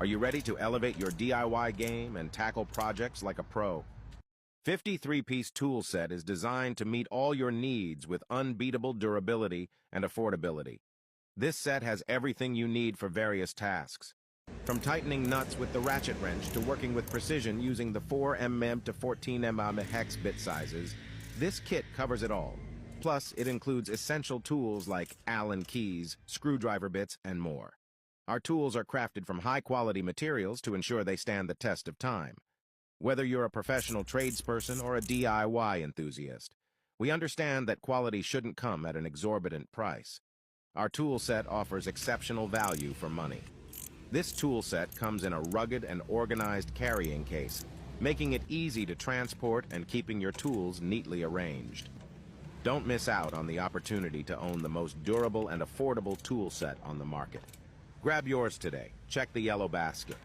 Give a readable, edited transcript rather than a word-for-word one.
Are you ready to elevate your DIY game and tackle projects like a pro? 53-piece tool set is designed to meet all your needs with unbeatable durability and affordability. This set has everything you need for various tasks. From tightening nuts with the ratchet wrench to working with precision using the 4mm to 14mm hex bit sizes, this kit covers it all. Plus, it includes essential tools like Allen keys, screwdriver bits, and more. Our tools are crafted from high-quality materials to ensure they stand the test of time. Whether you're a professional tradesperson or a DIY enthusiast, we understand that quality shouldn't come at an exorbitant price. Our tool set offers exceptional value for money. This tool set comes in a rugged and organized carrying case, making it easy to transport and keeping your tools neatly arranged. Don't miss out on the opportunity to own the most durable and affordable tool set on the market. Grab yours today. Check the yellow basket.